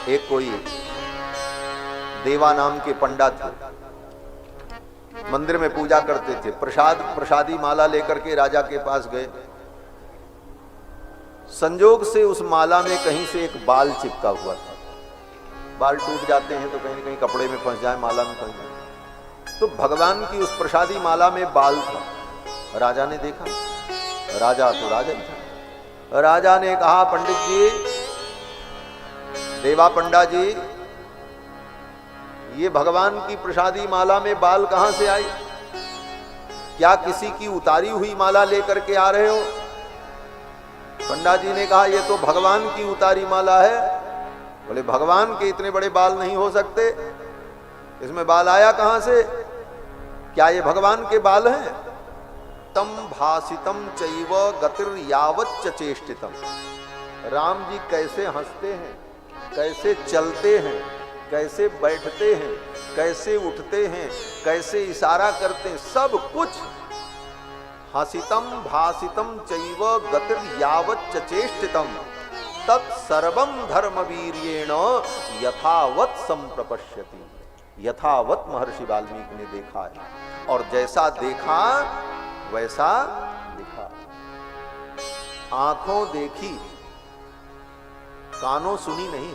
एक कोई देवा नाम के पंडा थे, मंदिर में पूजा करते थे। प्रसादी माला लेकर के राजा के पास गए। संजोग से उस माला में कहीं से एक बाल चिपका हुआ था। बाल टूट जाते हैं तो कहीं न कहीं कपड़े में फंस जाए, माला में फंस जाए। तो भगवान की उस प्रसादी माला में बाल था। राजा ने देखा, राजा तो राजा ही था। राजा ने कहा, पंडित जी, देवा पंडा जी, ये भगवान की प्रसादी माला में बाल कहां से आई? क्या किसी की उतारी हुई माला लेकर के आ रहे हो? पंडा जी ने कहा, ये तो भगवान की उतारी माला है। बोले, भगवान के इतने बड़े बाल नहीं हो सकते, इसमें बाल आया कहां से? क्या ये भगवान के बाल हैं? तम भासितम चैव गतिर यावच्च चेष्टितम। राम जी कैसे हंसते हैं, कैसे चलते हैं, कैसे बैठते हैं, कैसे उठते हैं, कैसे इशारा करते हैं, सब कुछ हसितम भासितम चैव गतिर यावच्च चेष्टितम तत्सर्वं धर्मवीर्येण यथावत संप्रपश्यति। यथावत महर्षि वाल्मीकि ने देखा है, और जैसा देखा वैसा दिखा। आंखों देखी, कानों सुनी नहीं।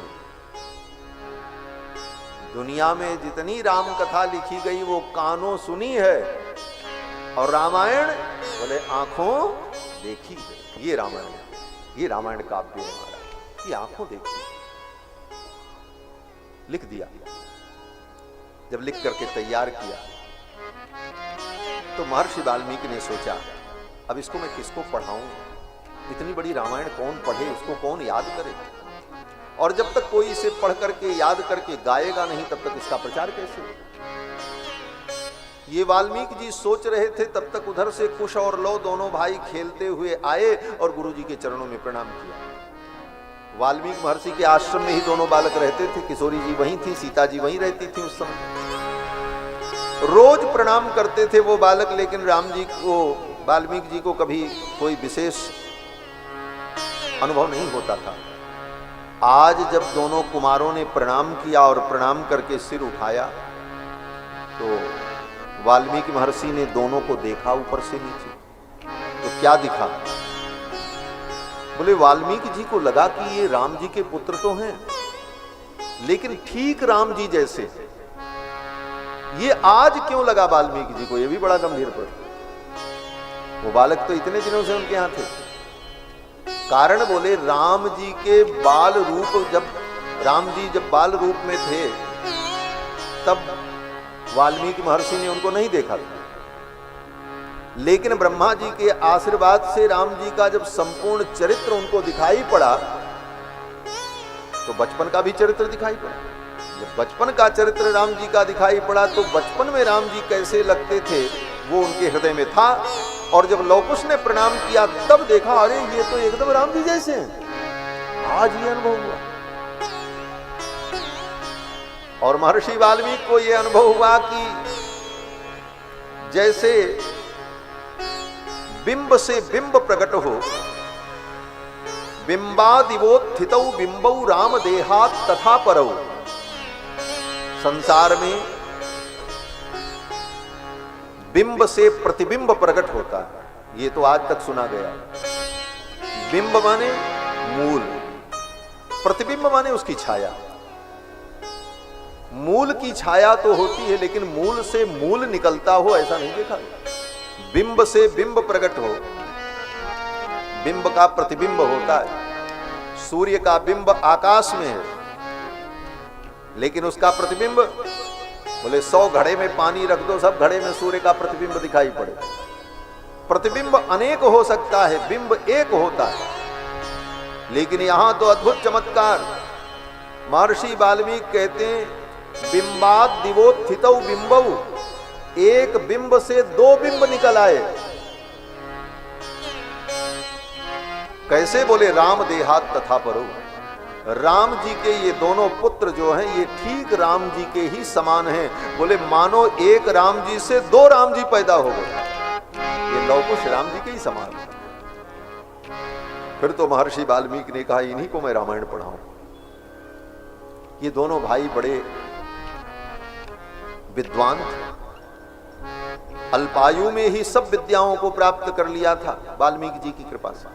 दुनिया में जितनी राम कथा लिखी गई वो कानों सुनी है, और रामायण बोले आंखों देखी है। ये रामायण, ये रामायण काव्य है हमारा, ये आंखों देखी। लिख दिया। जब लिख करके तैयार किया तो महर्षि वाल्मीकि ने सोचा, अब इसको मैं किसको पढ़ाऊं? इतनी बड़ी रामायण कौन पढ़े, इसको कौन याद करे? और जब तक कोई इसे पढ़ करके याद करके गाएगा नहीं, तब तक इसका प्रचार कैसे? ये वाल्मीकि जी सोच रहे थे, तब तक उधर से कुश और लव दोनों भाई खेलते हुए आए और गुरुजी के चरणों में प्रणाम किया। वाल्मीकि महर्षि के आश्रम में ही दोनों बालक रहते थे। किशोरी जी वहीं थी, सीता जी वहीं रहती थी उस समय। रोज प्रणाम करते थे वो बालक, लेकिन राम जी को, वाल्मीकि जी को कभी कोई विशेष अनुभव नहीं होता था। आज जब दोनों कुमारों ने प्रणाम किया और प्रणाम करके सिर उठाया, तो वाल्मीकि महर्षि ने दोनों को देखा ऊपर से नीचे। तो क्या दिखा? बोले, वाल्मीकि जी को लगा कि ये राम जी के पुत्र तो हैं, लेकिन ठीक राम जी जैसे। ये आज क्यों लगा वाल्मीकि जी को? ये भी बड़ा गंभीर प्रश्न। वो बालक तो इतने दिनों से उनके यहां थे। कारण बोले, राम जी के बाल रूप, जब राम जी जब बाल रूप में थे, तब वाल्मीकि महर्षि ने उनको नहीं देखा था। लेकिन ब्रह्मा जी के आशीर्वाद से राम जी का जब संपूर्ण चरित्र उनको दिखाई पड़ा, तो बचपन का भी चरित्र दिखाई पड़ा। जब बचपन का चरित्र राम जी का दिखाई पड़ा, तो बचपन में राम जी कैसे लगते थे वो उनके हृदय में था। और जब लवकुश ने प्रणाम किया, तब देखा, अरे ये तो एकदम राम जी जैसे हैं। आज ये अनुभव हुआ। और महर्षि वाल्मीकि को यह अनुभव हुआ कि जैसे बिंब से बिंब प्रकट हो, बिंबादिवोत्थितौ बिंबौ राम देहात् तथा परौ। संसार में बिंब से प्रतिबिंब प्रकट होता है, ये तो आज तक सुना गया। बिंब माने मूल, प्रतिबिंब माने उसकी छाया। मूल की छाया तो होती है, लेकिन मूल से मूल निकलता हो ऐसा नहीं देखा। बिंब से बिंब प्रकट हो, बिंब का प्रतिबिंब होता है। सूर्य का बिंब आकाश में है, लेकिन उसका प्रतिबिंब, बोले 100 घड़े में पानी रख दो, सब घड़े में सूर्य का प्रतिबिंब दिखाई पड़े। प्रतिबिंब अनेक हो सकता है, बिंब एक होता है। लेकिन यहां तो अद्भुत चमत्कार। महर्षि वाल्मीकि कहते हैं, बिंबाद दिवोत्थितौ बिंबौ, एक बिंब से 2 बिंब निकल आए। कैसे? बोले, राम देहात् तथा परो। राम जी के ये दोनों पुत्र जो हैं, ये ठीक राम जी के ही समान हैं। बोले, मानो एक राम जी से 2 राम जी पैदा हो गए। ये लवकुश राम जी के ही समान है। फिर तो महर्षि वाल्मीकि ने कहा, इन्हीं को मैं रामायण पढ़ाऊं। ये दोनों भाई बड़े विद्वान थे, अल्पायु में ही सब विद्याओं को प्राप्त कर लिया था वाल्मीकि जी की कृपा से।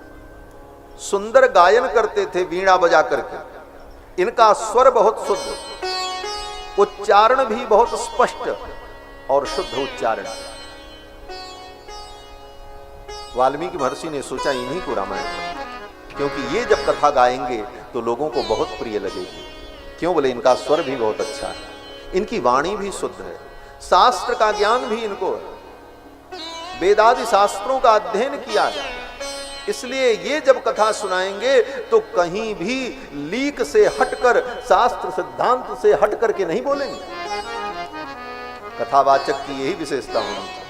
सुंदर गायन करते थे वीणा बजा करके, इनका स्वर बहुत शुद्ध, उच्चारण भी बहुत स्पष्ट और शुद्ध उच्चारण। वाल्मीकि महर्षि ने सोचा इन्हीं को रामायण पढ़ो, क्योंकि ये जब कथा गाएंगे तो लोगों को बहुत प्रिय लगेगी। क्यों बोले? इनका स्वर भी बहुत अच्छा है, इनकी वाणी भी शुद्ध है, शास्त्र का ज्ञान भी इनको है, वेदादि शास्त्रों का अध्ययन किया है, इसलिए ये जब कथा सुनाएंगे तो कहीं भी लीक से हटकर, शास्त्र सिद्धांत से हट करके नहीं बोलेंगे। कथावाचक की यही विशेषता होनी चाहिए,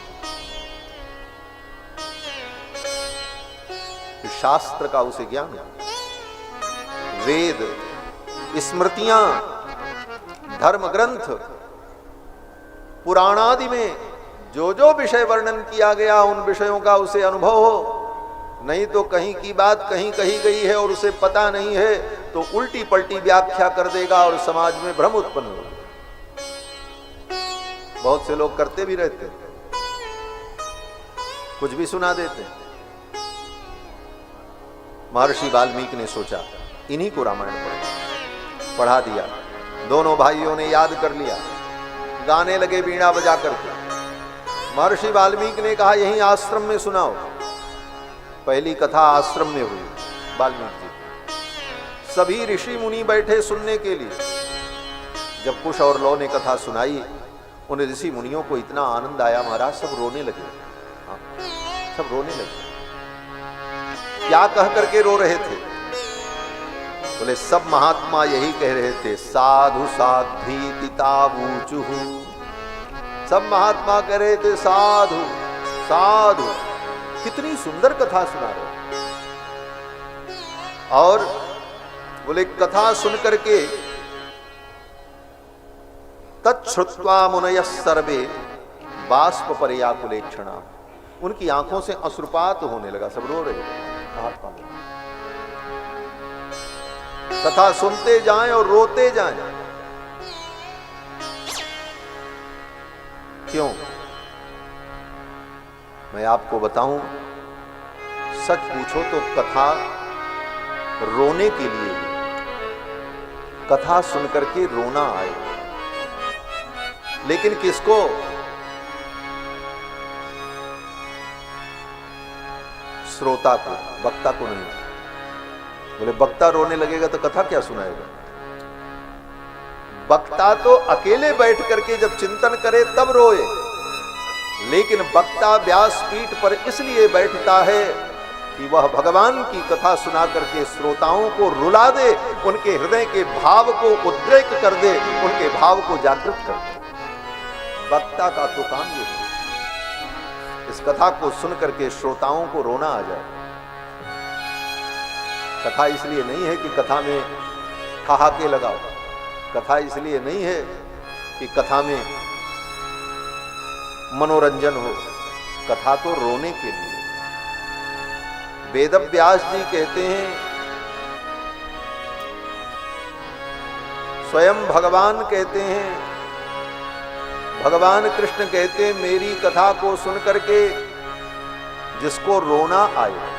शास्त्र का उसे ज्ञान है, वेद, स्मृतियां, धर्म ग्रंथ, पुराणादि में जो जो विषय वर्णन किया गया उन विषयों का उसे अनुभव हो। नहीं तो कहीं की बात कहीं कही गई है और उसे पता नहीं है तो उल्टी पलटी व्याख्या कर देगा और समाज में भ्रम उत्पन्न होगा। बहुत से लोग करते भी रहते हैं, कुछ भी सुना देते हैं। महर्षि वाल्मीकि ने सोचा इन्हीं को रामायण पढ़ा दिया। दोनों भाइयों ने याद कर लिया, गाने लगे वीणा बजा करके। महर्षि वाल्मीकि ने कहा यहीं आश्रम में सुनाओ। पहली कथा आश्रम में हुई वाल्मीकि जी। सभी ऋषि मुनि बैठे सुनने के लिए। जब कुश और लौ ने कथा सुनाई, उन ऋषि मुनियों को इतना आनंद आया महाराज, सब रोने लगे। हाँ, सब रोने लगे। क्या कह करके रो रहे थे? बोले सब महात्मा यही कह रहे थे, साधु साध्वीतितावूचुः। सब महात्मा कह रहे थे साधु साधु। कितनी सुंदर कथा सुना रहे। और बोले कथा सुन करके तच्छ्रुत्वा मुनयः सर्वे बाष्प पर्याकुलेक्षणा। उनकी आंखों से अश्रुपात होने लगा, सब रो रहे महात्मा। कथा सुनते जाएं और रोते जाएं। क्यों? मैं आपको बताऊं, सच पूछो तो कथा रोने के लिए, कथा सुनकर के रोना आए, लेकिन किसको? श्रोता को, वक्ता को नहीं। बोले वक्ता रोने लगेगा तो कथा क्या सुनाएगा? वक्ता तो अकेले बैठ करके जब चिंतन करे तब रोए, लेकिन वक्ता व्यासपीठ पर इसलिए बैठता है कि वह भगवान की कथा सुना करके श्रोताओं को रुला दे, उनके हृदय के भाव को उद्रेक कर दे, उनके भाव को जागृत कर दे। वक्ता का तो काम ये है, इस कथा को सुन करके श्रोताओं को रोना आ जाए। कथा इसलिए नहीं है कि कथा में ठहाके लगाओ, कथा इसलिए नहीं है कि कथा में मनोरंजन हो, कथा तो रोने के लिए। वेदव्यास जी कहते हैं, स्वयं भगवान कहते हैं, भगवान कृष्ण कहते हैं, मेरी कथा को सुन करके जिसको रोना आए,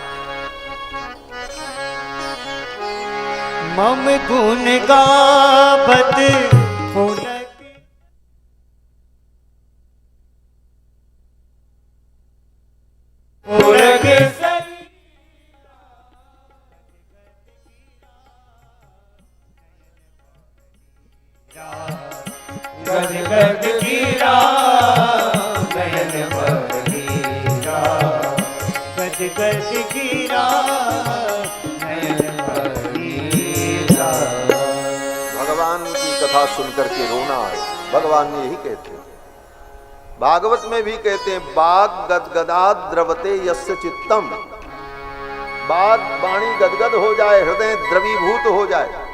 मम गुण गावत गद गद गिरा नयन भरीरा, गद गद गिरा नयन भरीरा। भगवान की कथा सुनकर के रोना आए, भगवान ने यही कहते हैं। भागवत में भी कहते हैं, बाग गदगदाद द्रवते यस्य चित्तम। बाग वाणी गदगद हो जाए, हृदय द्रवीभूत हो जाए।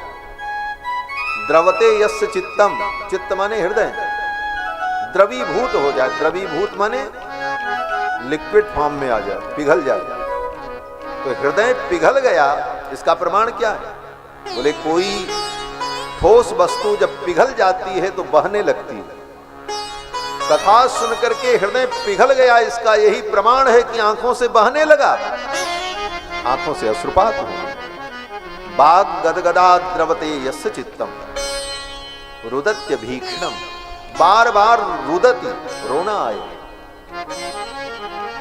द्रवते यस्य चित्तम, चित्त माने हृदय, द्रवीभूत हो जाए। द्रवीभूत माने लिक्विड फॉर्म में आ जाए, पिघल जाए। तो हृदय पिघल गया, इसका प्रमाण क्या है? बोले कोई ठोस वस्तु जब पिघल जाती है तो बहने लगती है। कथा सुनकर के हृदय पिघल गया, इसका यही प्रमाण है कि आंखों से बहने लगा, आंखों से अश्रुपात हो। बाग गदगदा द्रवते यस्य चित्तम रुदत्य भीक्षणम, बार बार रुदती, रोना आए।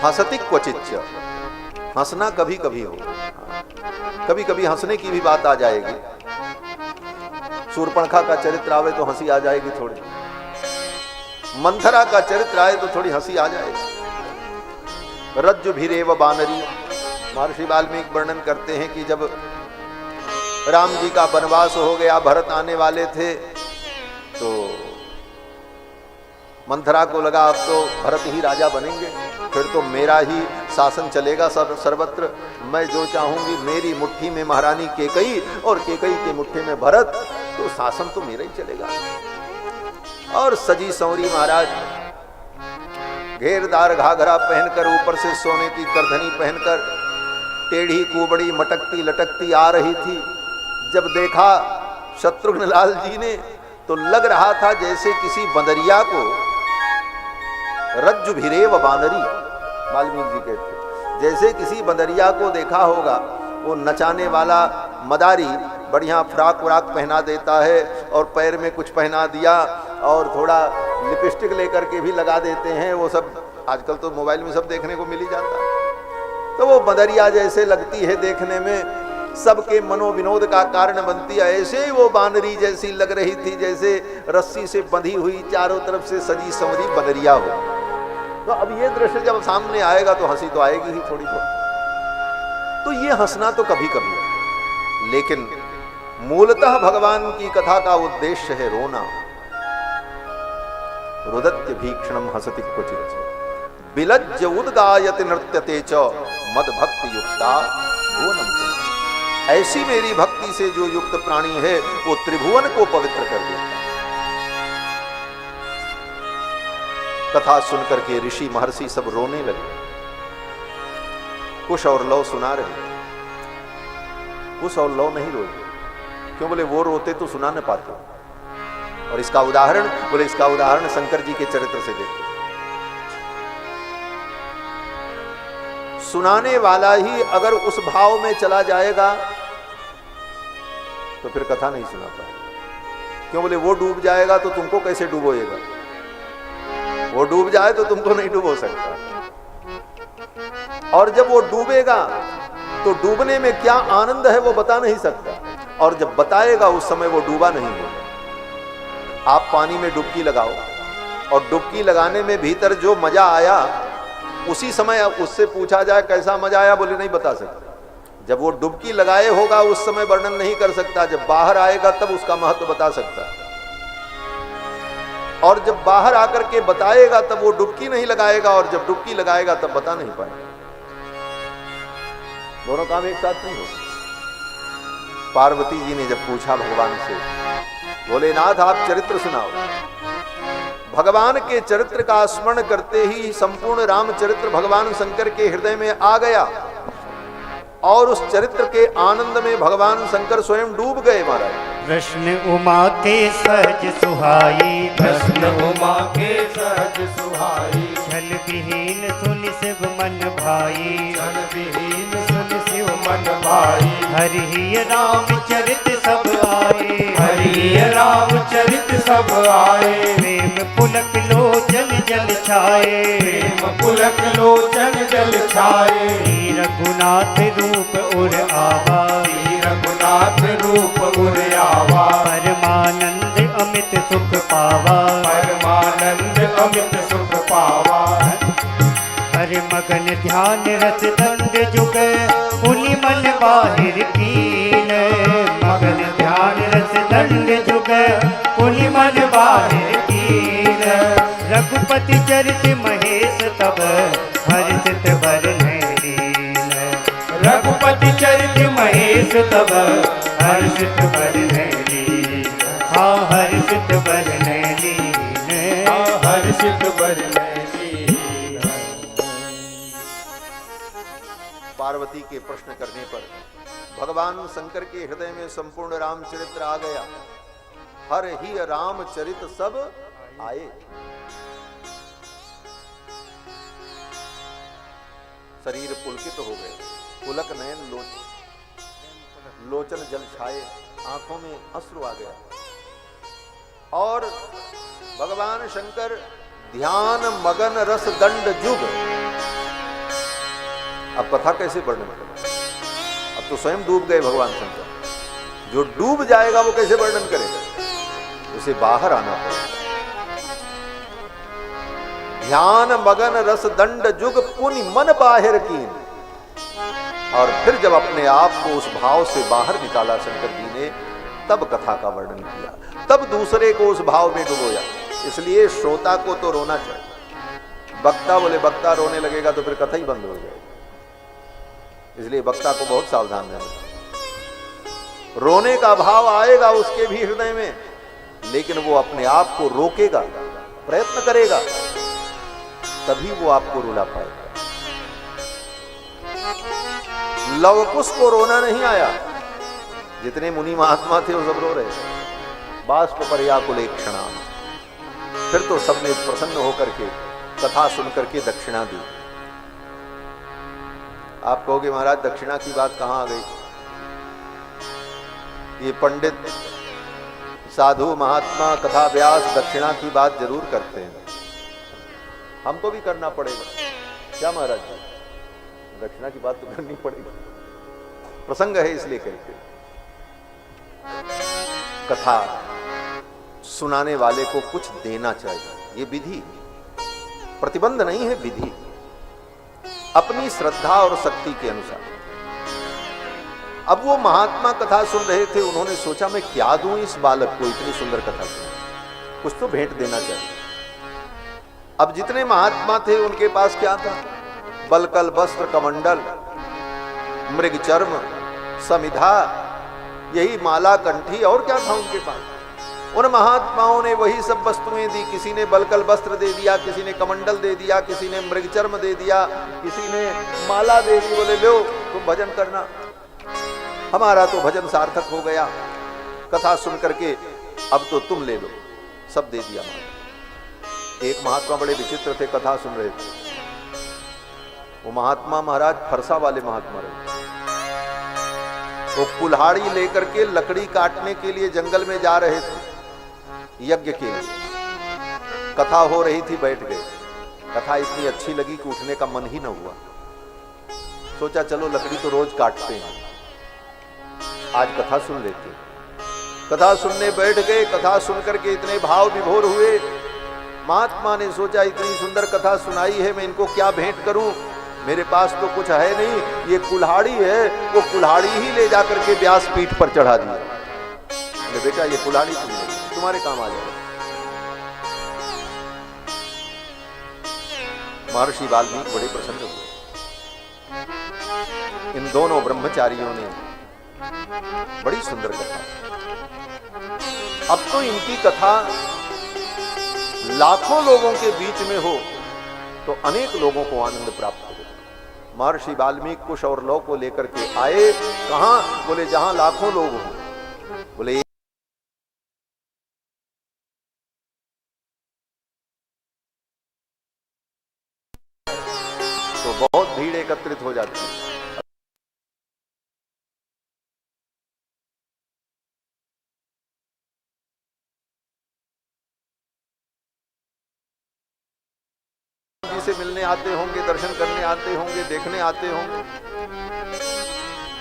हंसती क्वचित, हंसना कभी कभी हो, कभी कभी हंसने की भी बात आ जाएगी। शूर्पणखा का चरित्र आवे तो हंसी आ जाएगी थोड़ी, मंथरा का चरित्र आए तो थोड़ी हंसी आ जाएगी। रज्जु भीरेव बानरी, महर्षि वाल्मीकि वर्णन करते हैं कि जब राम जी का वनवास हो गया, भरत आने वाले थे, तो मंथरा को लगा अब तो भरत ही राजा बनेंगे, फिर तो मेरा ही शासन चलेगा सर्वत्र, मैं जो चाहूंगी, मेरी मुट्ठी में महारानी केकई और केकई के मुट्ठी में भरत, तो शासन तो मेरा ही चलेगा। और सजी सौरी महाराज घेरदार घाघरा पहनकर, ऊपर से सोने की करधनी पहनकर, टेढ़ी कुबड़ी मटकती लटकती आ रही थी। जब देखा शत्रुघ्न लाल जी ने तो लग रहा था जैसे किसी बंदरिया को, रज्जु भिरेव बानरी, वाल्मीकि जी कहते, जैसे किसी बंदरिया को देखा होगा, वो नचाने वाला मदारी बढ़िया फ्राक व्राक पहना देता है और पैर में कुछ पहना दिया और थोड़ा लिपस्टिक लेकर के भी लगा देते हैं, वो सब आजकल तो मोबाइल में सब देखने को मिल ही जाता है। तो वो बंदरिया जैसे लगती है देखने में, सबके मनोविनोद का कारण बनती है। ऐसे ही वो बानरी जैसी लग रही थी जैसे रस्सी से बंधी हुई, चारों तरफ से सजी संवरी बंदरिया हो। तो अब ये दृश्य जब सामने आएगा तो हंसी तो आएगी ही थोड़ी बहुत। तो ये हंसना तो कभी कभी है, लेकिन मूलतः भगवान की कथा का उद्देश्य है रोना। रुदत्य भीक्षणम हसति क्वचित् विलज्य उद्गायति नृत्यते च मद भक्ति युक्ता भुवनम। ऐसी मेरी भक्ति से जो युक्त प्राणी है वो त्रिभुवन को पवित्र कर देता है। कथा सुनकर के ऋषि महर्षि सब रोने लगे। कुश और लव सुना रहे, कुश और लव नहीं रोए। क्यों? बोले वो रोते तो सुना न पाते। और इसका उदाहरण, बोले इसका उदाहरण शंकर जी के चरित्र से देखते। सुनाने वाला ही अगर उस भाव में चला जाएगा तो फिर कथा नहीं सुना पाएगा। क्यों? बोले वो डूब जाएगा तो तुमको कैसे डूबोएगा? वो डूब जाए तो तुमको नहीं डूबो सकता। और जब वो डूबेगा तो डूबने में क्या आनंद है वो बता नहीं सकता, और जब बताएगा उस समय वो डूबा नहीं होगा। आप पानी में डुबकी लगाओ और डुबकी लगाने में भीतर जो मजा आया उसी समय उससे पूछा जाए कैसा मजा आया, बोले नहीं बता सकता। जब वो डुबकी लगाए होगा उस समय वर्णन नहीं कर सकता, जब बाहर आएगा तब उसका महत्व बता सकता है। और जब बाहर आकर के बताएगा तब वो डुबकी नहीं लगाएगा, और जब डुबकी लगाएगा तब बता नहीं पाएगा। दोनों काम एक साथ नहीं हो सकते। पार्वती जी ने जब पूछा भगवान से, बोले नाथ आप चरित्र सुनाओ। भगवान के चरित्र का स्मरण करते ही संपूर्ण रामचरित्र भगवान शंकर के हृदय में आ गया, और उस चरित्र के आनंद में भगवान शंकर स्वयं डूब गए महाराज। कृष्ण उमा के सहज सुहाई, कृष्ण उमा के सहज सुहाई, छल विहीन सुनि शिव मन भाई, छल विहीन सुनि शिव मन भाई। हरि राम चरित सब आए, हरि राम चरित सब आए। प्रेम पुलक लोचन जल छाए, प्रेम पुलक लोचन जल छाए। रघुनाथ रूप उर आवा, रघुनाथ रूप उर आवा। परमानंद अमित सुख पावा, परमानंद अमित सुख पावा। हरि मगन ध्यान रस दंड जुग पुनि मन बाहिर कीन। मगन ध्यान रस दंड जुग पुनि मन बाहिर कीन। रघुपति चरित महेश तब हर्षित बरनैन। रघुपति चरित महेश तब हर्षित बरनैन। हाँ हर्षित बरनैन। हर्षित बरनैनी। पार्वती के प्रश्न करने पर भगवान शंकर के हृदय में संपूर्ण रामचरित्र आ गया। हर ही रामचरित सब आए। शरीर पुलकित हो गए, पुलक नयन लोचन जल छाए, आंखों में अश्रु आ गया। और भगवान शंकर ध्यान मगन रस दंड जुग। अब कथा कैसे वर्णन करें? अब तो स्वयं डूब गए भगवान शंकर। जो डूब जाएगा वो कैसे वर्णन करेगा? उसे बाहर आना पड़ेगा। ध्यान मगन रस दंड जुग पुनि मन बाहिर कीन। और फिर जब अपने आप को उस भाव से बाहर निकाला शंकर जी ने, तब कथा का वर्णन किया, तब दूसरे को उस भाव में डुबोया। इसलिए श्रोता को तो रोना चाहिए। वक्ता बोले वक्ता रोने लगेगा तो फिर कथा ही बंद हो जाएगी। इसलिए वक्ता को बहुत सावधान रहना चाहिए। रोने का भाव आएगा उसके भी हृदय में, लेकिन वो अपने आप को रोकेगा, प्रयत्न करेगा, तभी वो आपको रुला पाएगा। लवकुश को रोना नहीं आया। जितने मुनि महात्मा थे वो सब रो रहे। बाष्प पर्याकुले क्षणा। फिर तो सबने प्रसन्न होकर के कथा सुनकर के दक्षिणा दी। आप कहोगे महाराज दक्षिणा की बात कहां आ गई? ये पंडित साधु महात्मा कथा व्यास दक्षिणा की बात जरूर करते हैं, हमको भी करना पड़ेगा। क्या महाराज जी, दक्षिणा की बात तो करनी पड़ेगी, प्रसंग है इसलिए कहते हैं। कथा सुनाने वाले को कुछ देना चाहिए, ये विधि, प्रतिबंध नहीं है, विधि, अपनी श्रद्धा और शक्ति के अनुसार। अब वो महात्मा कथा सुन रहे थे, उन्होंने सोचा मैं क्या दूं इस बालक को, इतनी सुंदर कथा सुन, कुछ तो भेंट देना चाहिए। अब जितने महात्मा थे उनके पास क्या था? बलकल वस्त्र कमंडल, मृग चर्म, समिधा, यही माला कंठी, और क्या था उनके पास? उन महात्माओं ने वही सब वस्तुएं दी। किसी ने बलकल वस्त्र दे दिया, किसी ने कमंडल दे दिया, किसी ने मृग चर्म दे दिया, किसी ने माला दे दी। बोले लो तुम भजन करना, हमारा तो भजन सार्थक हो गया, कथा सुन करके अब तो तुम ले लो, सब दे दिया। एक महात्मा बड़े विचित्र थे, कथा सुन रहे थे। वो महात्मा महाराज फरसा वाले महात्मा रहे। वो कुल्हाड़ी लेकर के लकड़ी काटने के लिए जंगल में जा रहे थे यज्ञ के लिए। कथा हो रही थी, बैठ गए। कथा इतनी अच्छी लगी कि उठने का मन ही न हुआ। सोचा चलो लकड़ी तो रोज काटते हैं, आज कथा सुन लेते हैं। कथा सुनने बैठ गए। कथा सुनकर के इतने भाव विभोर हुए। महात्मा ने सोचा इतनी सुंदर कथा सुनाई है, मैं इनको क्या भेंट करूं, मेरे पास तो कुछ है नहीं, ये कुल्हाड़ी है, वो कुल्हाड़ी ही ले जाकर के व्यास पीठ पर चढ़ा दिया। बेटा ये कुल्हाड़ी तुम्हारे काम आ जाएगा। महर्षि वाल्मीकि बड़े प्रसन्न हुए। इन दोनों ब्रह्मचारियों ने बड़ी सुंदर कथा। अब तो इनकी कथा लाखों लोगों के बीच में हो तो अनेक लोगों को आनंद प्राप्त हो। महर्षि वाल्मीकि कुश और लौ को लेकर के आए। कहां? बोले जहां लाखों लोग हों। बोले तो बहुत भीड़ एकत्रित हो जाती है। से मिलने आते होंगे, दर्शन करने आते होंगे, देखने आते होंगे,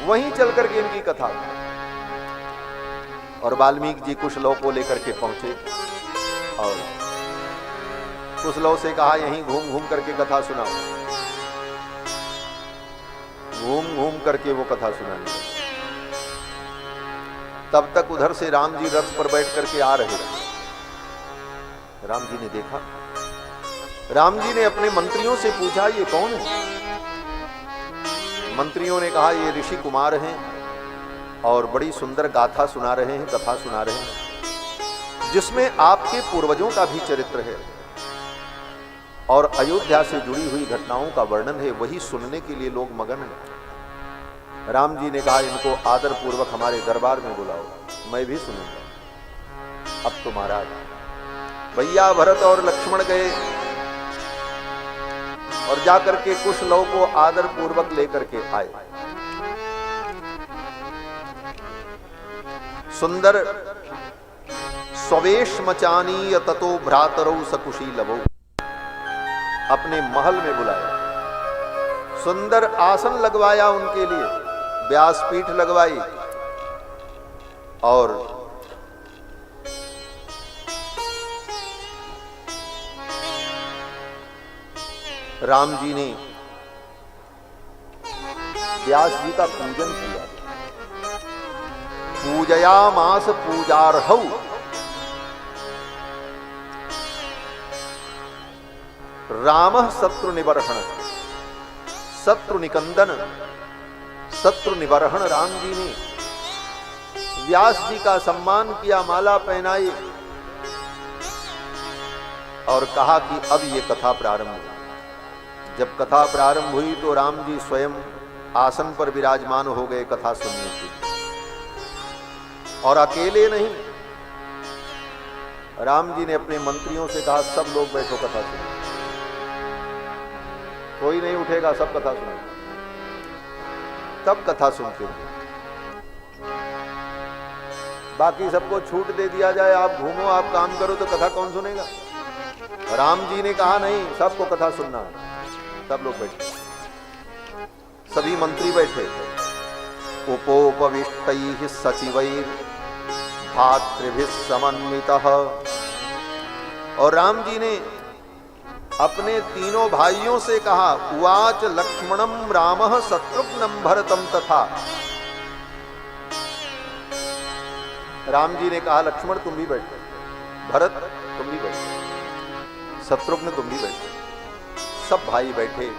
वहीं चल करके इनकी कथा। और वाल्मीकि जी कुशलव को लेकर के पहुंचे और कुशलव से कहा यहीं घूम घूम करके कथा सुनाओ। घूम घूम करके वो कथा सुनाने लगे। तब तक उधर से राम जी रथ पर बैठ करके आ रहे थे। राम जी ने देखा। राम जी ने अपने मंत्रियों से पूछा ये कौन है? मंत्रियों ने कहा ये ऋषि कुमार हैं और बड़ी सुंदर गाथा सुना रहे हैं, कथा सुना रहे हैं, जिसमें आपके पूर्वजों का भी चरित्र है और अयोध्या से जुड़ी हुई घटनाओं का वर्णन है, वही सुनने के लिए लोग मगन हैं। राम जी ने कहा इनको आदर पूर्वक हमारे दरबार में बुलाओ, मैं भी सुनूंगा। अब तो महाराज भैया भरत और लक्ष्मण गए और जाकर के कुशलव को आदर पूर्वक लेकर के आए। सुंदर स्वेश मचानी ततो भ्रातरौ सकुशी लवो, अपने महल में बुलाया, सुंदर आसन लगवाया उनके लिए, व्यासपीठ लगवाई और राम जी ने व्यास जी का पूजन किया। पूजयामास पूजार्हौ, रामः शत्रु निबर्हण, शत्रु निकंदन, शत्रु निबर्हण राम जी ने व्यास जी का सम्मान किया, माला पहनाई और कहा कि अब ये कथा प्रारंभ हुई। जब कथा प्रारंभ हुई तो राम जी स्वयं आसन पर विराजमान हो गए कथा सुनने के लिए। और अकेले नहीं, राम जी ने अपने मंत्रियों से कहा सब लोग बैठो कथा सुनो, कोई नहीं उठेगा, सब कथा सुनो। तब कथा सुनते हैं। बाकी सबको छूट दे दिया जाए, आप घूमो, आप काम करो, तो कथा कौन सुनेगा? राम जी ने कहा नहीं, सबको कथा सुनना है। सब लोग बैठे, सभी मंत्री बैठे। उपोपविष्टैः सचिवैर् भातृभिः समन्वितः, और राम जी ने अपने तीनों भाइयों से कहा, उवाच लक्ष्मणं रामः शत्रुघ्नं भरतं तथा। राम जी ने कहा लक्ष्मण तुम भी बैठो, भरत तुम भी बैठो, शत्रुघ्न तुम भी बैठो। सब भाई बैठे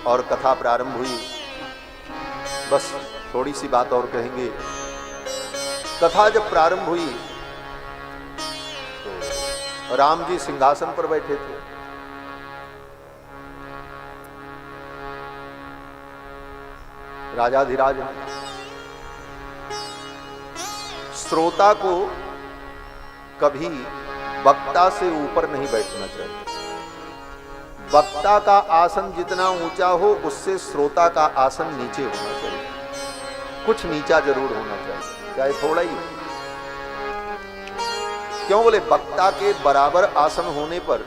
और कथा प्रारंभ हुई। बस थोड़ी सी बात और कहेंगे। कथा जब प्रारंभ हुई तो राम जी सिंहासन पर बैठे थे। राजाधिराज श्रोता को कभी वक्ता से ऊपर नहीं बैठना चाहिए। वक्ता का आसन जितना ऊंचा हो उससे श्रोता का आसन नीचे होना चाहिए, कुछ नीचा जरूर होना चाहिए, चाहे थोड़ा ही। क्यों बोले? वक्ता के बराबर आसन होने पर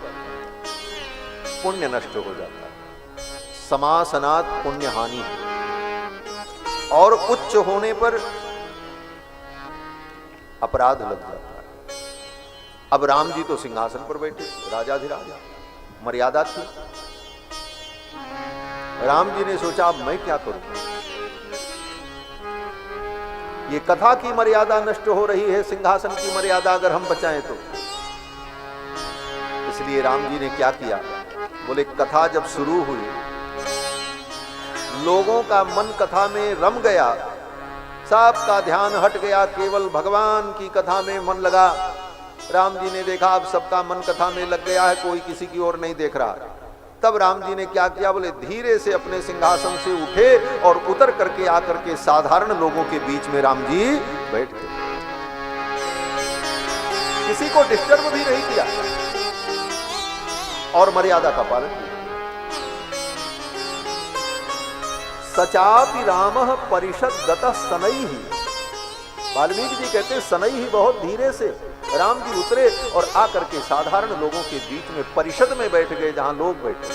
पुण्य नष्ट हो जाता है, समासनात् पुण्य हानि है, और उच्च होने पर अपराध लग जाता है। अब राम जी तो सिंहासन पर बैठे, राजाधिराज, मर्यादा थी। राम जी ने सोचा अब मैं क्या करूं, ये कथा की मर्यादा नष्ट हो रही है, सिंहासन की मर्यादा अगर हम बचाएं तो। इसलिए राम जी ने क्या किया? बोले कथा जब शुरू हुई, लोगों का मन कथा में रम गया, सबका ध्यान हट गया, केवल भगवान की कथा में मन लगा। राम जी ने देखा अब सबका मन कथा में लग गया है, कोई किसी की ओर नहीं देख रहा। तब राम जी ने क्या किया? बोले धीरे से अपने सिंहासन से उठे और उतर करके आकर के साधारण लोगों के बीच में राम जी बैठ गए। किसी को डिस्टर्ब भी नहीं किया और मर्यादा का पालन किया। सचापि रामः परिषद गतः शनैः, वाल्मीकि जी कहते हैं शनैः ही बहुत धीरे से राम जी उतरे और आकर के साधारण लोगों के बीच में परिषद में बैठ गए, जहां लोग बैठे।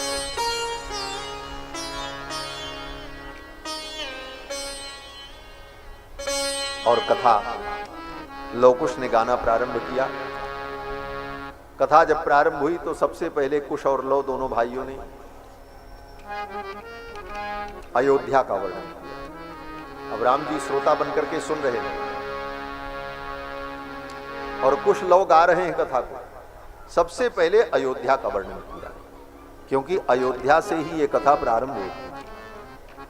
और कथा लवकुश ने गाना प्रारंभ किया। कथा जब प्रारंभ हुई तो सबसे पहले कुश और लव दोनों भाइयों ने अयोध्या का वर्णन किया। अब राम जी श्रोता बनकर के सुन रहे हैं और कुछ लोग गा रहे हैं कथा को। सबसे पहले अयोध्या का वर्णन किया, क्योंकि अयोध्या से ही ये कथा प्रारंभ होती है,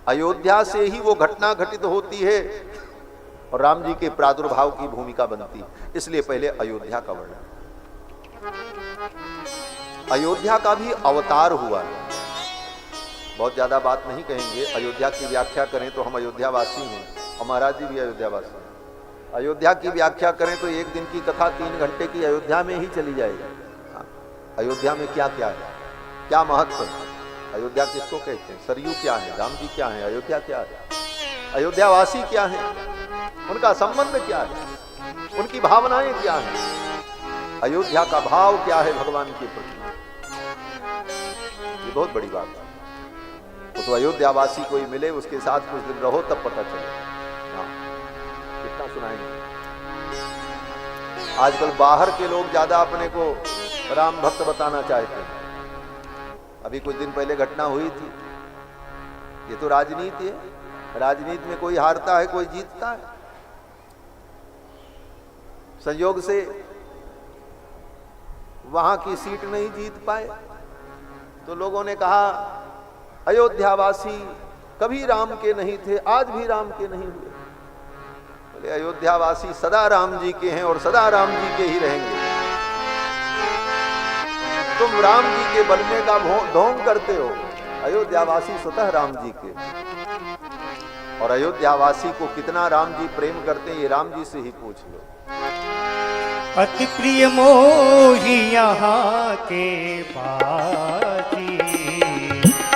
अयोध्या से ही वो घटना घटित होती है और राम जी के प्रादुर्भाव की भूमिका बनती है। इसलिए पहले अयोध्या का वर्णन। अयोध्या का भी अवतार हुआ है। बहुत ज्यादा बात नहीं कहेंगे, अयोध्या की व्याख्या करें तो हम अयोध्यावासी हैं और महाराज जी भी अयोध्यावासी हैं। अयोध्या की व्याख्या करें तो एक दिन की कथा 3 घंटे की अयोध्या में ही चली जाएगी। हाँ, अयोध्या में क्या क्या है, क्या महत्व है, अयोध्या किसको कहते हैं, सरयू क्या है, राम जी क्या है, अयोध्या क्या है, अयोध्यावासी क्या है, उनका संबंध क्या है, उनकी भावनाएं क्या हैं, अयोध्या का भाव क्या है भगवान के प्रति, ये बहुत बड़ी बात है। तो अयोध्यावासी कोई मिले, उसके साथ कुछ दिन रहो, तब पता चले। हाँ, कितना सुनाएंगे। आजकल बाहर के लोग ज्यादा अपने को राम भक्त बताना चाहते हैं। अभी कुछ दिन पहले घटना हुई थी। ये तो राजनीति है, राजनीति में कोई हारता है, कोई जीतता है। संयोग से वहां की सीट नहीं जीत पाए, तो लोगों ने कहा अयोध्यावासी कभी राम के नहीं थे, आज भी राम के नहीं हुए। बोले अयोध्यावासी सदा राम जी के हैं और सदा राम जी के ही रहेंगे। तुम राम जी के बनने का ढोंग करते हो, अयोध्यावासी स्वतः राम जी के, और अयोध्यावासी को कितना राम जी प्रेम करते हैं ये राम जी से ही पूछ लो। अति प्रिय मोही यहाँ के बासी,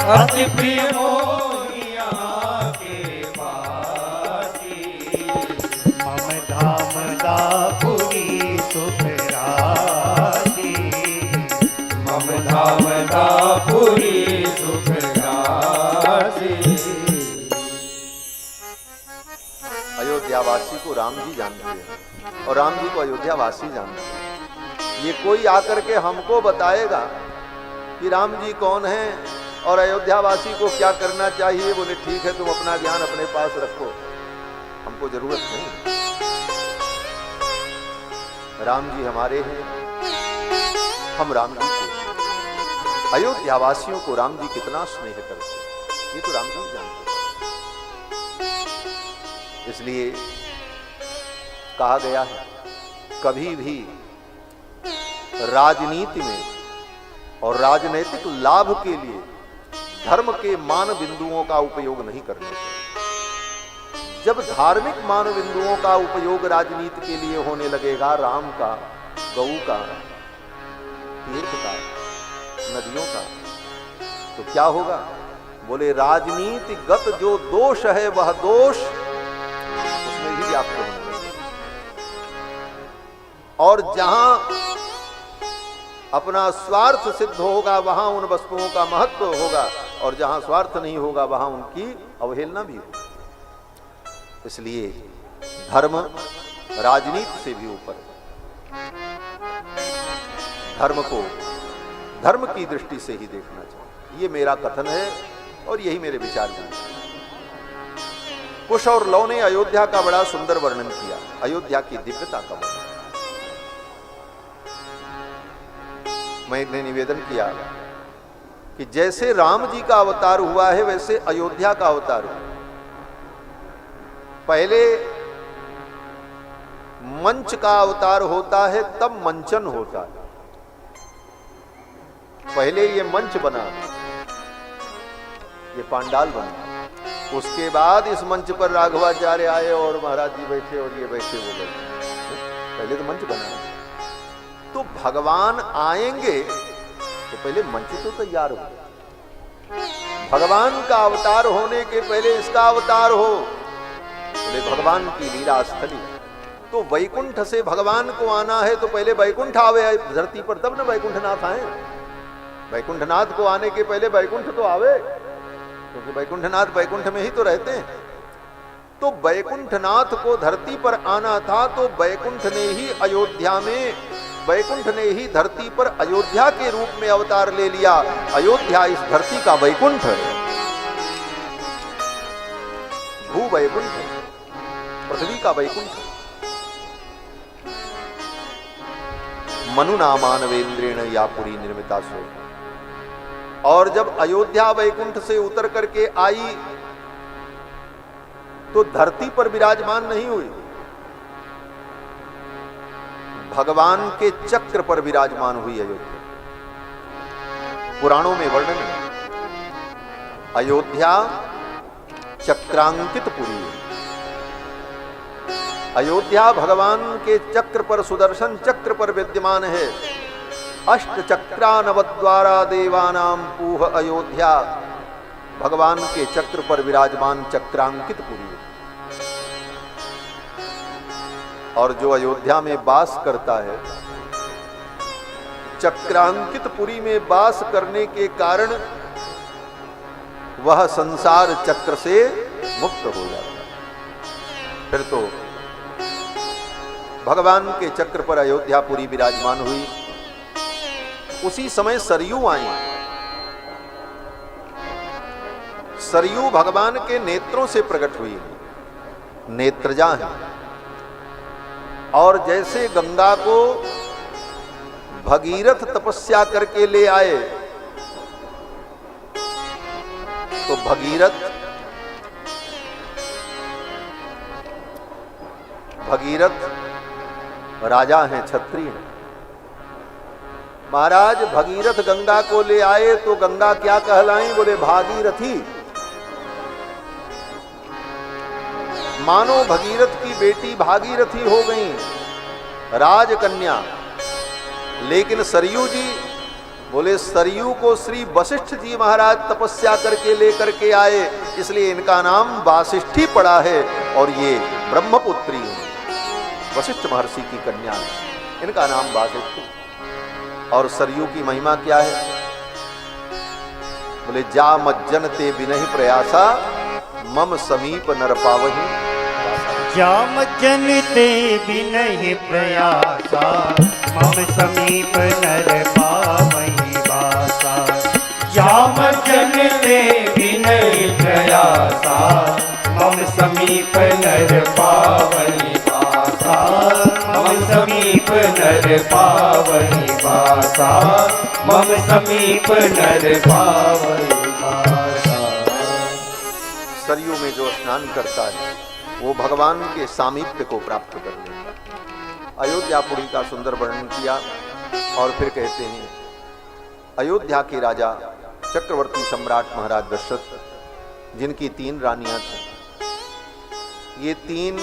अति प्रिय मोही यहाँ के बासी, मम धाम दापुरी सुख रासी, मम धाम दापुरी सुख रासी। अयोध्यावासी को राम जी जानते हैं और राम जी को अयोध्यावासी जानते हैं। ये कोई आकर के हमको बताएगा कि राम जी कौन हैं और अयोध्यावासी को क्या करना चाहिए, बोले ठीक है तुम अपना ज्ञान अपने पास रखो, हमको जरूरत नहीं। राम जी हमारे हैं, हम राम जी को, अयोध्यावासियों को राम जी कितना स्नेह करते हैं ये तो राम जी जानते हैं। इसलिए कहा गया है कभी भी राजनीति में और राजनीतिक लाभ के लिए धर्म के मान बिंदुओं का उपयोग नहीं करना चाहिए। जब धार्मिक मान बिंदुओं का उपयोग राजनीति के लिए होने लगेगा, राम का, गऊ का, तीर्थ का, नदियों का, तो क्या होगा? बोले राजनीतिगत जो दोष है वह दोष उसमें भी व्याप्त होने लगेगा। और जहां अपना स्वार्थ सिद्ध होगा वहां उन वस्तुओं का महत्व होगा, और जहां स्वार्थ नहीं होगा वहां उनकी अवहेलना भी होगी। इसलिए धर्म राजनीति से भी ऊपर है। धर्म को धर्म की दृष्टि से ही देखना चाहिए, ये मेरा कथन है और यही मेरे विचार हैं। कुश और लौ ने अयोध्या का बड़ा सुंदर वर्णन किया, अयोध्या की दिव्यता का वर्णन। मैंने निवेदन किया कि जैसे राम जी का अवतार हुआ है वैसे अयोध्या का अवतार हुआ। पहले मंच का अवतार होता है तब मंचन होता है। पहले ये मंच बना, ये पांडाल बना, उसके बाद इस मंच पर राघवाचार्य आए और महाराज जी बैठे और ये बैठे वो बैठे। पहले तो मंच बना। तो भगवान आएंगे तो पहले मंच तो तैयार हो। भगवान का अवतार होने के पहले इसका अवतार हो। बोले भगवान की लीला स्थली, तो वैकुंठ से भगवान को आना है तो पहले वैकुंठ आवे धरती पर, तब न वैकुंठनाथ आए। वैकुंठनाथ को आने के पहले वैकुंठ तो आवे, क्योंकि वैकुंठनाथ वैकुंठ में ही तो रहते हैं। तो वैकुंठनाथ को धरती पर आना था, तो वैकुंठ ने ही अयोध्या में, वैकुंठ ने ही धरती पर अयोध्या के रूप में अवतार ले लिया। अयोध्या इस धरती का वैकुंठ है, भू वैकुंठ है, पृथ्वी का वैकुंठ है। मनु नामानवेंद्रेण या पुरी निर्मिता सो। और जब अयोध्या वैकुंठ से उतर करके आई तो धरती पर विराजमान नहीं हुई, भगवान के चक्र पर विराजमान हुई अयोध्या। पुराणों में वर्णन है, अयोध्या चक्रांकित पुरी है। अयोध्या भगवान के चक्र पर, सुदर्शन चक्र पर विद्यमान है। अष्ट चक्रानवद्वारा देवानाम पूह अयोध्या, भगवान के चक्र पर विराजमान चक्रांकित पुरी है। और जो अयोध्या में वास करता है, चक्रांकित पुरी में वास करने के कारण वह संसार चक्र से मुक्त हो जाता है। फिर तो भगवान के चक्र पर अयोध्यापुरी विराजमान हुई। उसी समय सरयू आई। सरयू भगवान के नेत्रों से प्रकट हुई, नेत्रजा है। और जैसे गंगा को भगीरथ तपस्या करके ले आए, तो भगीरथ राजा हैं, क्षत्रिय हैं। महाराज भगीरथ गंगा को ले आए तो गंगा क्या कहलाई? बोले भागीरथी। मानो भगीरथ की बेटी भागीरथी हो गई, राजकन्या। लेकिन सरयू जी बोले, सरयू को श्री वशिष्ठ जी महाराज तपस्या करके लेकर के आए, इसलिए इनका नाम वासिष्ठी पड़ा है। और ये ब्रह्मपुत्री है, वशिष्ठ महर्षि की कन्या है, इनका नाम वासिष्ठी। और सरयू की महिमा क्या है? बोले जा मज्जन ते बिनहि प्रयासा, मम समीप नर पावही। जा मज्जन ते बिनहि प्रयासा, मम समीप नर पावही वासा। जा मज्जन ते बिनहि प्रयासा, मम समीप नर पावही वासा। मम समीप नर पावही वासा, मम समीप नर पावही वासा। सरयू में जो स्नान करता है वो भगवान के सामीप्य को प्राप्त कर लेता है। अयोध्यापुरी का सुंदर वर्णन किया। और फिर कहते हैं, अयोध्या के राजा चक्रवर्ती सम्राट महाराज दशरथ, जिनकी 3 रानियां थीं, ये 3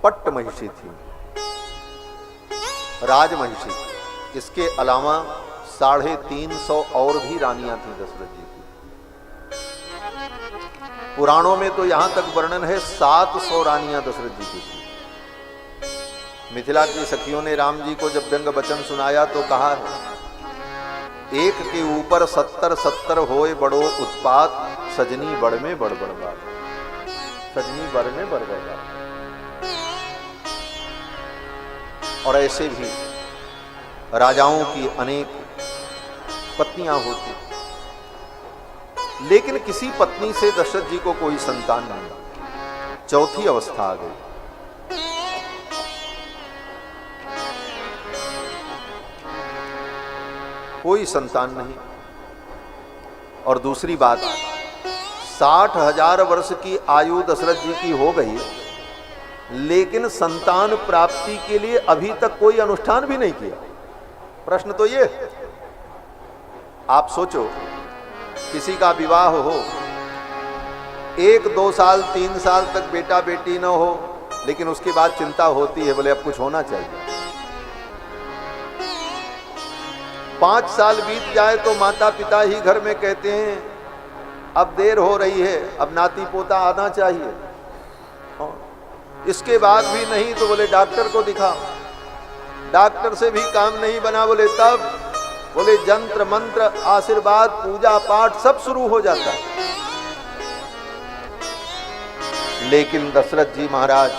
पट्ट महिषी थी, राजमहिषी। इसके अलावा 350 और भी रानियां थी दशरथ जी की। पुराणों में तो यहां तक वर्णन है 700 रानियां दशरथ जी की थी। मिथिला की सखियों ने राम जी को जब व्यंग वचन सुनाया तो कहा है, एक के ऊपर 70 होए बड़ो उत्पात, सजनी बड़ में बड़ बात। सजनी बड़ में बड़ बात। और ऐसे भी राजाओं की अनेक पत्नियां होती, लेकिन किसी पत्नी से दशरथ जी को कोई संतान नहीं। चौथी अवस्था आ गई। कोई संतान नहीं। और दूसरी बात, 60,000 वर्ष की आयु दशरथ जी की हो गई, लेकिन संतान प्राप्ति के लिए अभी तक कोई अनुष्ठान भी नहीं किया। प्रश्न तो ये, आप सोचो, किसी का विवाह हो, 1, 2 साल 3 साल तक बेटा बेटी न हो, लेकिन उसके बाद चिंता होती है, बोले अब कुछ होना चाहिए। 5 साल बीत जाए तो माता पिता ही घर में कहते हैं अब देर हो रही है, अब नाती पोता आना चाहिए। इसके बाद भी नहीं तो बोले डॉक्टर को दिखाओ। डॉक्टर से भी काम नहीं बना, बोले तब बोले जंत्र मंत्र आशीर्वाद पूजा पाठ सब शुरू हो जाता है। लेकिन दशरथ जी महाराज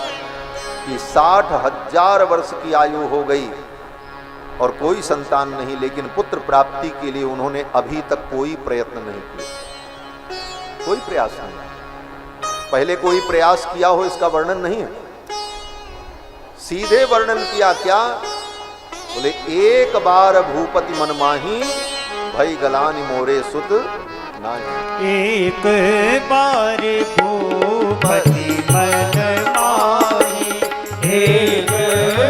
की 60,000 वर्ष की आयु हो गई और कोई संतान नहीं, लेकिन पुत्र प्राप्ति के लिए उन्होंने अभी तक कोई प्रयत्न नहीं किया, कोई प्रयास नहीं। पहले कोई प्रयास किया हो इसका वर्णन नहीं है, सीधे वर्णन किया क्या? बोले एक बार भूपति मन माही, भई गलानि मोरे सुत नाही। एक बार भूपति मन माही, एक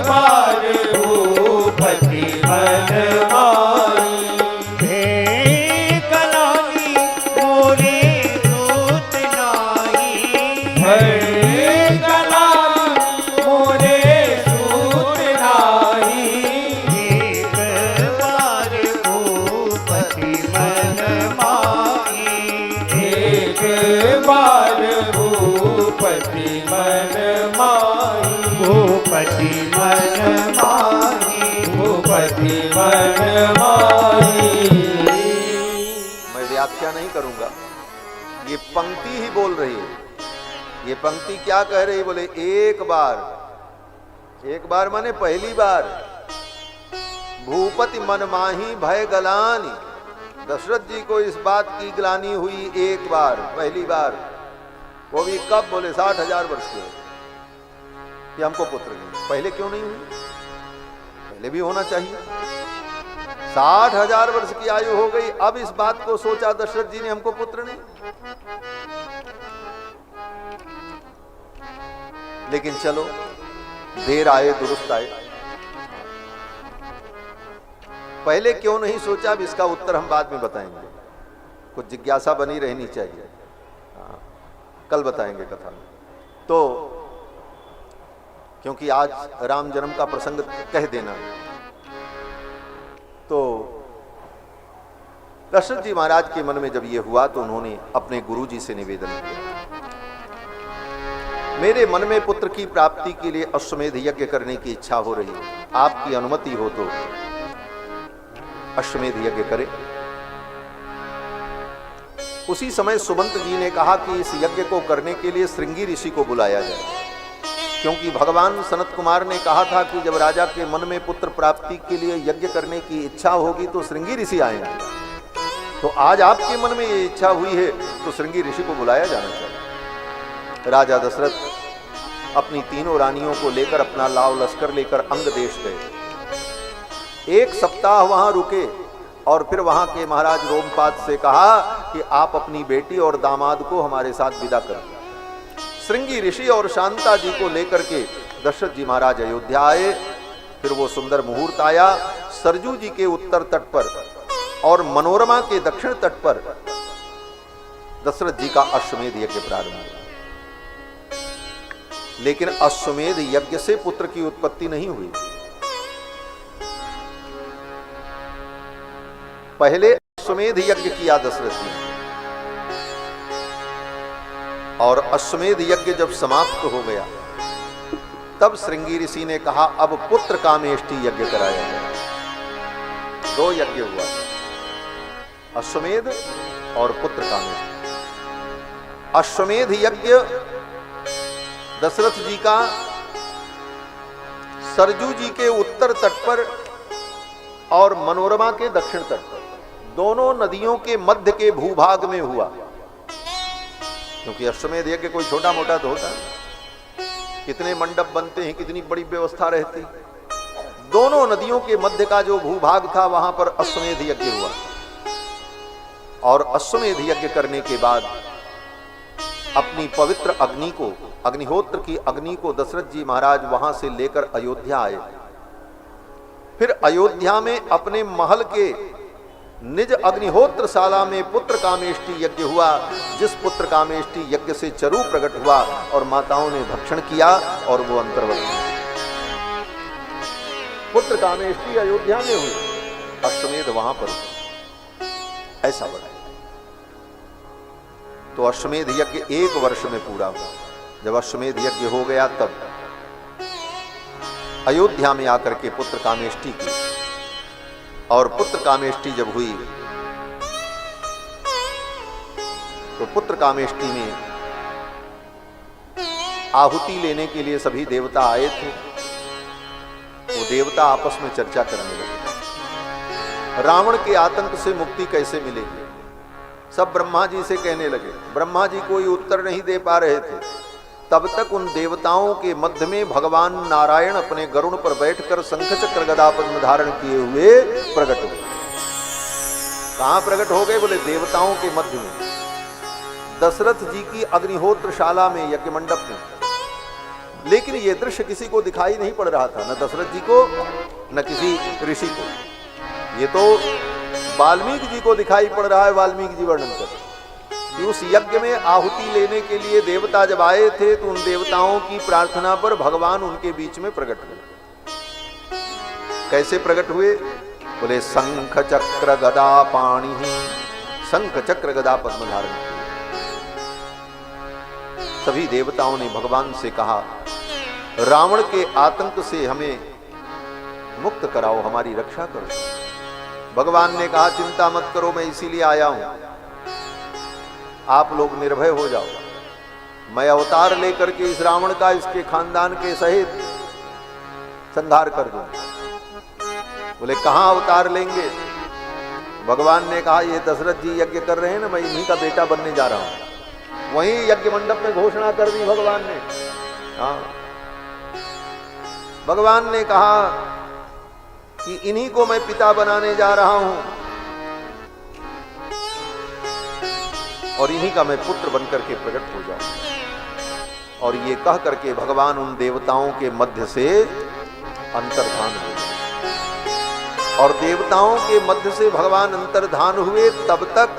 बार भूपति मन माही, हे गलानि मोरे भूपति मन माही, भूपति मन माही, भूपति मन माही। मैं व्याख्या नहीं करूंगा, ये पंक्ति ही बोल रही है। ये पंक्ति क्या कह रही? बोले एक बार माने पहली बार। भूपति मन माही भय गलानी, दशरथ जी को इस बात की ग्लानि हुई एक बार, पहली बार। वो भी कब? बोले 60,000 वर्ष के कि हमको पुत्र नहीं। पहले क्यों नहीं हुई? पहले भी होना चाहिए। 60,000 वर्ष की आयु हो गई, अब इस बात को सोचा दशरथ जी ने हमको पुत्र नहीं। लेकिन चलो, देर आए दुरुस्त आए। पहले क्यों नहीं सोचा, अब इसका उत्तर हम बाद में बताएंगे। कुछ जिज्ञासा बनी रहनी चाहिए। कल बताएंगे कथा में। तो क्योंकि आज राम जन्म का प्रसंग कह देना, तो दशरथ जी महाराज के मन में जब ये हुआ तो उन्होंने अपने गुरुजी से निवेदन किया, मेरे मन में पुत्र की प्राप्ति के लिए अश्वमेध यज्ञ करने की इच्छा हो रही है, आपकी अनुमति हो तो अश्वमेध यज्ञ करें। उसी समय सुमंत जी ने कहा कि इस यज्ञ को करने के लिए श्रृंगी ऋषि को बुलाया जाए, क्योंकि भगवान सनत कुमार ने कहा था कि जब राजा के मन में पुत्र प्राप्ति के लिए यज्ञ करने की इच्छा होगी तो श्रृंगी ऋषि आएंगे। तो आज आपके मन में ये इच्छा हुई है तो श्रृंगी ऋषि को बुलाया जाना चाहिए। राजा दशरथ अपनी तीनों रानियों को लेकर अपना लाव लश्कर लेकर अंग देश गए। 1 सप्ताह वहां रुके और फिर वहां के महाराज रोमपाद से कहा कि आप अपनी बेटी और दामाद को हमारे साथ विदा कर दिया। श्रृंगी ऋषि और शांता जी को लेकर के दशरथ जी महाराज अयोध्या आए। फिर वो सुंदर मुहूर्त आया, सरजू जी के उत्तर तट पर और मनोरमा के दक्षिण तट पर दशरथ जी का अश्वमेध यज्ञ प्रारंभ हुआ। लेकिन अश्वमेध यज्ञ से पुत्र की उत्पत्ति नहीं हुई। पहले अश्वमेध यज्ञ किया दशरथ जी, और अश्वमेध यज्ञ जब समाप्त हो गया तब श्रृंगी ऋषि ने कहा अब पुत्र कामेष्टि यज्ञ कराया जाए। 2 यज्ञ हुआ, अश्वमेध और पुत्र कामेष्टि। अश्वमेध यज्ञ दशरथ जी का सरजू जी के उत्तर तट पर और मनोरमा के दक्षिण तट पर, दोनों नदियों के मध्य के भूभाग में हुआ। क्योंकि अश्वमेध यज्ञ कोई छोटा मोटा तो होता है, कितने मंडप बनते हैं, कितनी बड़ी व्यवस्था रहती। दोनों नदियों के मध्य का जो भूभाग था वहां पर अश्वमेध यज्ञ हुआ। और अश्वमेध यज्ञ करने के बाद अपनी पवित्र अग्नि को, अग्निहोत्र की अग्नि को दशरथ जी महाराज वहां से लेकर अयोध्या आए। फिर अयोध्या में अपने महल के निज अग्निहोत्रशाला में पुत्र कामेष्टि यज्ञ हुआ, जिस पुत्र कामेष्टि यज्ञ से चरु प्रकट हुआ और माताओं ने भक्षण किया और वो अंतर्वर्ती। पुत्र कामेष्टि अयोध्या में हुई, अश्वमेध वहां पर ऐसा बना। तो अश्वमेध यज्ञ 1 वर्ष में पूरा हुआ। जब अश्वमेध यज्ञ हो गया तब अयोध्या में आकर के पुत्र कामेष्टि की, और पुत्र कामेष्टि जब हुई तो पुत्र कामेष्टि में आहुति लेने के लिए सभी देवता आए थे। वो देवता आपस में चर्चा करने लगे, रावण के आतंक से मुक्ति कैसे मिलेगी। सब ब्रह्मा जी से कहने लगे। ब्रह्मा जी कोई उत्तर नहीं दे पा रहे थे। तब तक उन देवताओं के मध्य में भगवान नारायण अपने गरुड़ पर बैठकर शंख चक्र गदा पद्म धारण किए हुए प्रकट हुए। कहां प्रकट हो गए? बोले देवताओं के मध्य में, दशरथ जी की अग्निहोत्रशाला में, यज्ञ मंडप में। लेकिन यह दृश्य किसी को दिखाई नहीं पड़ रहा था, न दशरथ जी को न किसी ऋषि को। ये तो वाल्मीकि जी को दिखाई पड़ रहा है। वाल्मीकि जी वर्णन कर उस यज्ञ में आहुति लेने के लिए देवता जब आए थे तो उन देवताओं की प्रार्थना पर भगवान उनके बीच में प्रकट हुए। कैसे प्रकट हुए? बोले शंख चक्र गदा पाणि, शंख चक्र गदा पद्म धारण किए। सभी देवताओं ने भगवान से कहा, रावण के आतंक से हमें मुक्त कराओ, हमारी रक्षा करो। भगवान ने कहा, चिंता मत करो, मैं इसीलिए आया हूं, आप लोग निर्भय हो जाओ। मैं अवतार लेकर के इस रावण का इसके खानदान के सहित संहार कर दूं। बोले, कहां अवतार लेंगे? भगवान ने कहा, ये दशरथ जी यज्ञ कर रहे हैं ना, मैं इन्हीं का बेटा बनने जा रहा हूं। वहीं यज्ञ मंडप में घोषणा कर दी भगवान ने। हाँ, भगवान ने कहा कि इन्हीं को मैं पिता बनाने जा रहा हूं और इन्हीं का मैं पुत्र बनकर के प्रकट हो जाऊं। और ये कह करके भगवान उन देवताओं के मध्य से अंतर्धान हो गए। और देवताओं के मध्य से भगवान अंतर्धान हुए, तब तक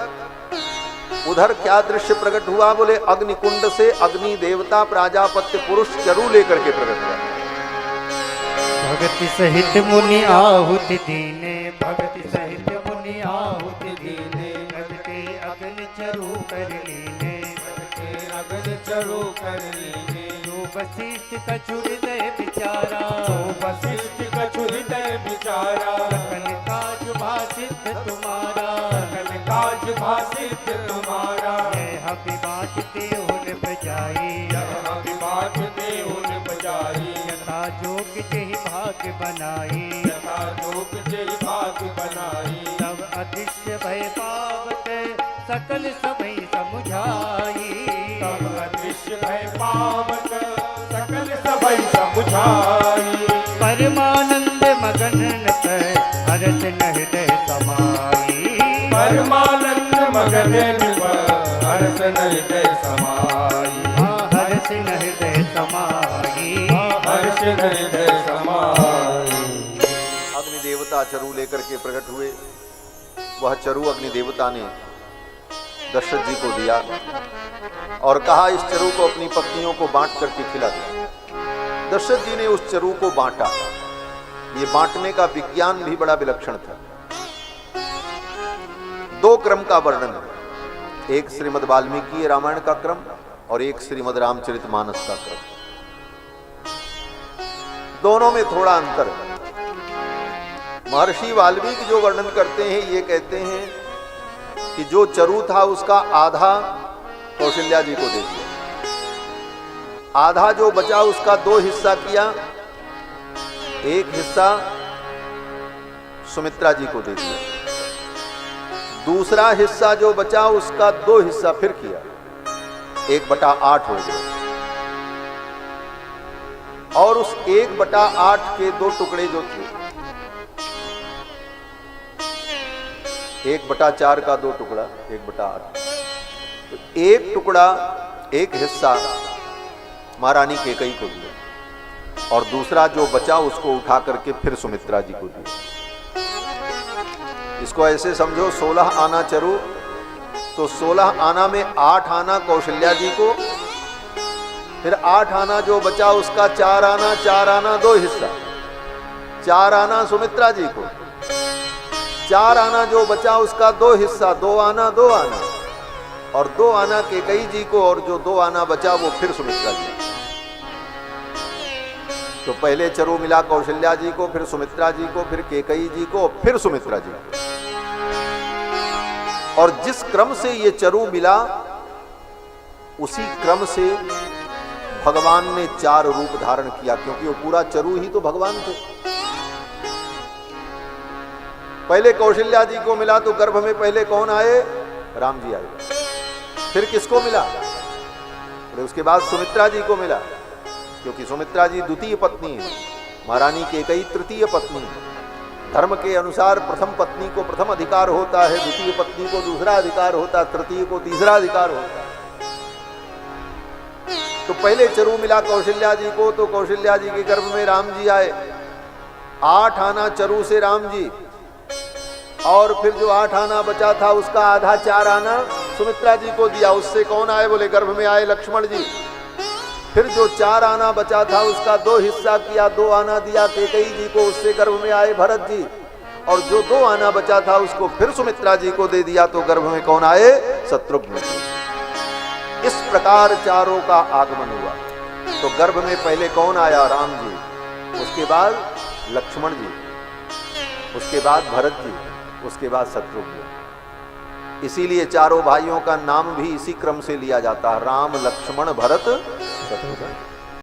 उधर क्या दृश्य प्रकट हुआ? बोले, अग्निकुंड से अग्नि देवता प्राजापत्य पुरुष चरु लेकर के प्रकट हुआ। भगति सहित मुनि आहुति दीने, भगति सहित मुनि आहुति दीने, भगते अग्नि चरु कर लीने, भगते अग्नि चरु कर लीने। जो वशिष्ठ कछु हृदय बिचारा, जो वशिष्ठ कछु हृदय बिचारा, सकल काज भाषित तुम्हारा, सकल काज भाषित तुम्हारा। यह विवादते उन बजाई, यह विवादते उन बजाई। यथा जोग जहि भाग बनाई, यथा जोग जहि भाग बनाई। तब अदृश्य भय पावत सकल समय समुझाई, तब अदृश्य भय पावत सकल समय समुझाई। परमानंद मगन नत हर्ष न हृदय समाई, परमानंद मगन हर्ष न हृदय समाई। हर्ष न हृदय समाई, हर्ष न हृदय समाई। अग्नि देवता चरु लेकर के प्रकट हुए। वह चरु अग्नि देवता ने दशरथ जी को दिया और कहा, इस चरु को अपनी पत्नियों को बांट करके खिला दो। दशरथ जी ने उस चरु को बांटा। ये बांटने का विज्ञान भी बड़ा विलक्षण था। दो क्रम का वर्णन है, एक श्रीमद् वाल्मीकि रामायण का क्रम और एक श्रीमद् रामचरितमानस का क्रम। दोनों में थोड़ा अंतर है। महर्षि वाल्मीकि जो वर्णन करते हैं, ये कहते हैं कि जो चरु था उसका आधा कौशल्या जी को दे दिया, आधा जो बचा उसका दो हिस्सा किया, एक हिस्सा सुमित्रा जी को दे दिया, दूसरा हिस्सा जो बचा उसका दो हिस्सा फिर किया, 1/8 हो गया। और उस 1/8 के दो टुकड़े जो थे, 1/4 का दो टुकड़ा, 1/8, तो एक टुकड़ा, एक हिस्सा महारानी कैकेयी को दिया और दूसरा जो बचा उसको उठा करके फिर सुमित्रा जी को दिया। इसको ऐसे समझो, 16 आना चरु, तो 16 आना में 8 आना कौशल्या जी को, फिर 8 आना जो बचा उसका 4 आना, 4 आना दो हिस्सा, 4 आना सुमित्रा जी को, 4 आना जो बचा उसका दो हिस्सा, 2 आना 2 आना, और 2 आना कैकेयी जी को, और जो 2 आना बचा वो फिर सुमित्रा जी। तो पहले चरु मिला कौशल्या जी को, फिर सुमित्रा जी को, फिर कैकेयी जी को, फिर सुमित्रा जी को। और जिस क्रम से ये चरु मिला उसी क्रम से भगवान ने 4 रूप धारण किया, क्योंकि वो पूरा चरु ही तो भगवान थे। पहले कौशल्या जी को मिला तो गर्भ में पहले कौन आए? राम जी आए। फिर किसको मिला? फिर उसके बाद सुमित्रा जी को मिला, क्योंकि सुमित्रा जी द्वितीय पत्नी है, महारानी कैकेयी तृतीय पत्नी है। धर्म के अनुसार प्रथम पत्नी को प्रथम अधिकार होता है, द्वितीय पत्नी को दूसरा अधिकार होता है, तृतीय को तीसरा अधिकार होता है। तो पहले चरु मिला कौशल्या जी को, तो कौशल्या जी के गर्भ में राम जी आए। 8 आना चरु से राम जी, और फिर जो 8 आना बचा था उसका आधा 4 आना सुमित्रा जी को दिया। उससे कौन आए? बोले गर्भ में आए लक्ष्मण जी। फिर जो 4 आना बचा था उसका 2 हिस्सा किया, 2 आना दिया कैकेयी जी को, उससे गर्भ में आए भरत जी। और जो 2 आना बचा था उसको फिर सुमित्रा जी को दे दिया, तो गर्भ में कौन आए? शत्रुघ्न जी। इस प्रकार चारों का आगमन हुआ। तो गर्भ में पहले कौन आया? राम जी, उसके बाद लक्ष्मण जी, उसके बाद भरत जी, उसके बाद शत्रुघ्न। इसीलिए चारों भाइयों का नाम भी इसी क्रम से लिया जाता है, राम लक्ष्मण भरत शत्रुघ्न।